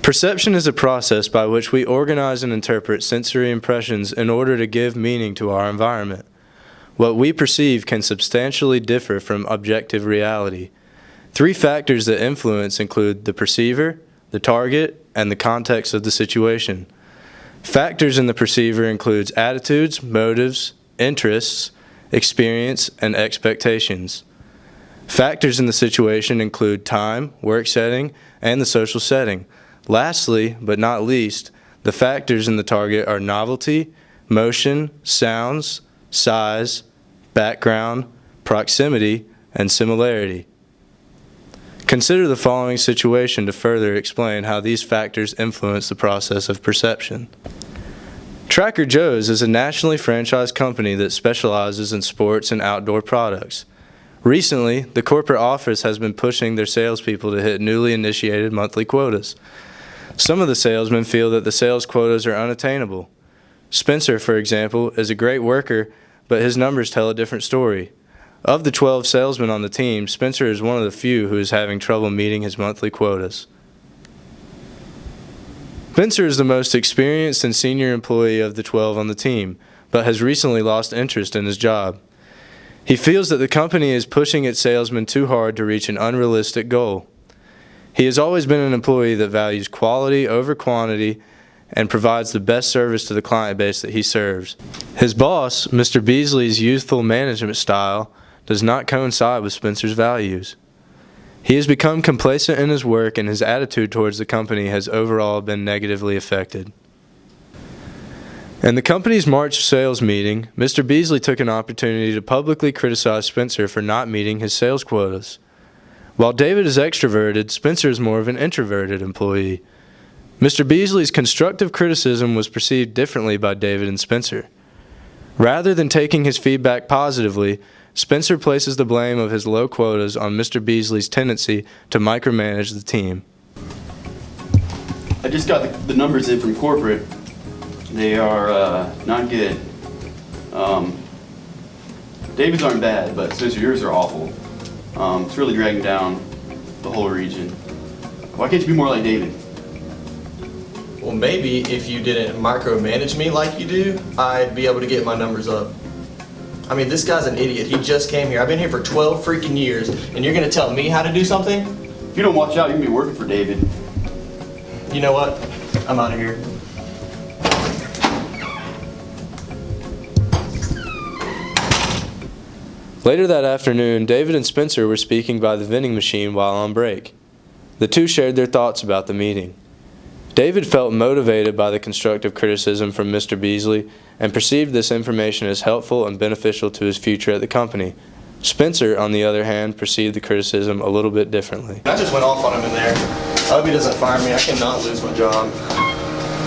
Perception is a process by which we organize and interpret sensory impressions in order to give meaning to our environment. What we perceive can substantially differ from objective reality. Three factors that influence include the perceiver, the target, and the context of the situation. Factors in the perceiver includes attitudes, motives, interests, experience, and expectations. Factors in the situation include time, work setting, and the social setting. Lastly, but not least, the factors in the target are novelty, motion, sounds, size, background, proximity, and similarity. Consider the following situation to further explain how these factors influence the process of perception. Tracker Joe's is a nationally franchised company that specializes in sports and outdoor products. Recently, the corporate office has been pushing their salespeople to hit newly initiated monthly quotas. Some of the salesmen feel that the sales quotas are unattainable. Spencer, for example, is a great worker, but his numbers tell a different story. Of the 12 salesmen on the team, Spencer is one of the few who is having trouble meeting his monthly quotas. Spencer is the most experienced and senior employee of the 12 on the team, but has recently lost interest in his job. He feels that the company is pushing its salesmen too hard to reach an unrealistic goal. He has always been an employee that values quality over quantity and provides the best service to the client base that he serves. His boss, Mr. Beasley's youthful management style, does not coincide with Spencer's values. He has become complacent in his work, and his attitude towards the company has overall been negatively affected. In the company's March sales meeting, Mr. Beasley took an opportunity to publicly criticize Spencer for not meeting his sales quotas. While David is extroverted, Spencer is more of an introverted employee. Mr. Beasley's constructive criticism was perceived differently by David and Spencer. Rather than taking his feedback positively, Spencer places the blame of his low quotas on Mr. Beasley's tendency to micromanage the team. I just got the numbers in from corporate. They are not good. David's aren't bad, but Spencer, yours are awful. It's really dragging down the whole region. Why can't you be more like David? Well, maybe if you didn't micromanage me like you do, I'd be able to get my numbers up. I mean, this guy's an idiot. He just came here. I've been here for 12 freaking years, and you're gonna tell me how to do something? If you don't watch out, you're gonna be working for David. You know what? I'm out of here. Later that afternoon, David and Spencer were speaking by the vending machine while on break. The two shared their thoughts about the meeting. David felt motivated by the constructive criticism from Mr. Beasley and perceived this information as helpful and beneficial to his future at the company. Spencer, on the other hand, perceived the criticism a little bit differently. I just went off on him in there. I hope he doesn't fire me. I cannot lose my job.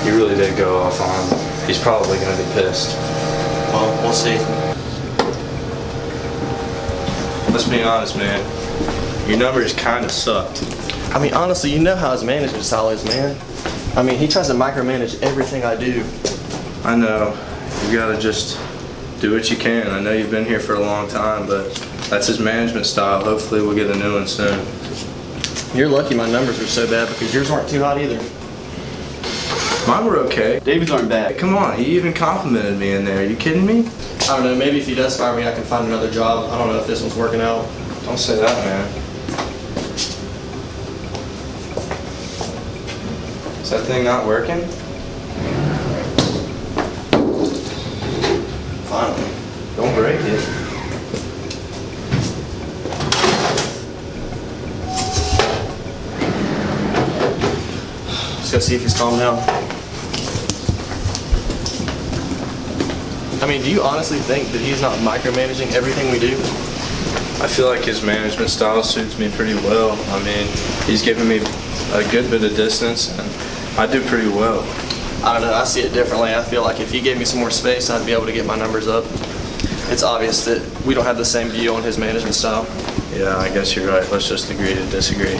You really did go off on him. He's probably going to be pissed. Well, we'll see. Let's be honest, man. Your numbers kind of sucked. I mean, honestly, you know how his management style is, man. I mean, he tries to micromanage everything I do. I know. You gotta just do what you can. I know you've been here for a long time, but that's his management style. Hopefully we'll get a new one soon. You're lucky my numbers are so bad because yours weren't too hot either. Mine were okay. David's aren't bad. Come on, he even complimented me in there. Are you kidding me? I don't know, maybe if he does fire me, I can find another job. I don't know if this one's working out. Don't say that, man. Is that thing not working? Finally. Don't break it. Let's go see if he's calmed down. I mean, do you honestly think that he's not micromanaging everything we do? I feel like his management style suits me pretty well. I mean, he's giving me a good bit of distance, and I do pretty well. I don't know, I see it differently. I feel like if he gave me some more space, I'd be able to get my numbers up. It's obvious that we don't have the same view on his management style. Yeah, I guess you're right. Let's just agree to disagree.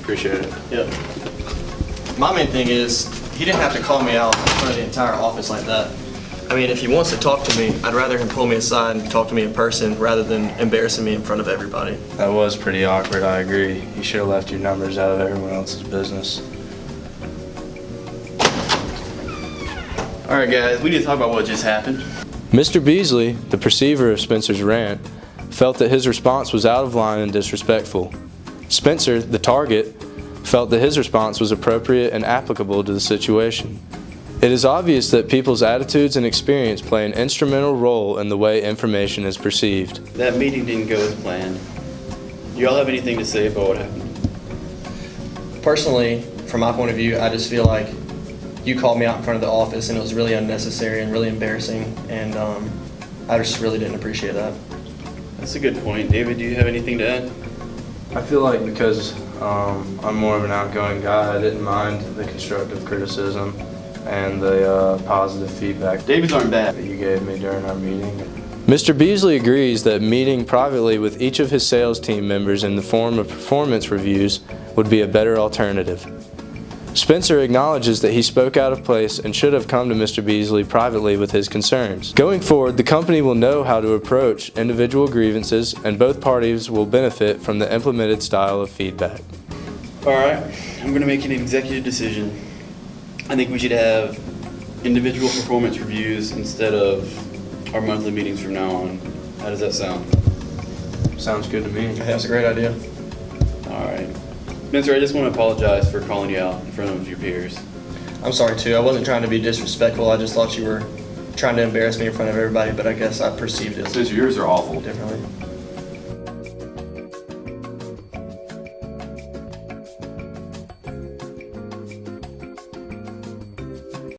Appreciate it. Yep. My main thing is, he didn't have to call me out in front of the entire office like that. I mean, if he wants to talk to me, I'd rather him pull me aside and talk to me in person rather than embarrassing me in front of everybody. That was pretty awkward, I agree. You should have left your numbers out of everyone else's business. All right, guys, we need to talk about what just happened. Mr. Beasley, the perceiver of Spencer's rant, felt that his response was out of line and disrespectful. Spencer, the target, felt that his response was appropriate and applicable to the situation. It is obvious that people's attitudes and experience play an instrumental role in the way information is perceived. That meeting didn't go as planned. Do y'all have anything to say about what happened? Personally, from my point of view, I just feel like you called me out in front of the office and it was really unnecessary and really embarrassing, and I just really didn't appreciate that. That's a good point. David, do you have anything to add? I feel like because I'm more of an outgoing guy, I didn't mind the constructive criticism and the positive feedback David's aren't bad. that you gave me during our meeting. Mr. Beasley agrees that meeting privately with each of his sales team members in the form of performance reviews would be a better alternative. Spencer acknowledges that he spoke out of place and should have come to Mr. Beasley privately with his concerns. Going forward, the company will know how to approach individual grievances, and both parties will benefit from the implemented style of feedback. All right, I'm going to make an executive decision. I think we should have individual performance reviews instead of our monthly meetings from now on. How does that sound? Sounds good to me. I think that's a great idea. All right. Spencer, I just want to apologize for calling you out in front of your peers. I'm sorry too. I wasn't trying to be disrespectful. I just thought you were trying to embarrass me in front of everybody, but I guess I perceived it Since yours are awful. differently.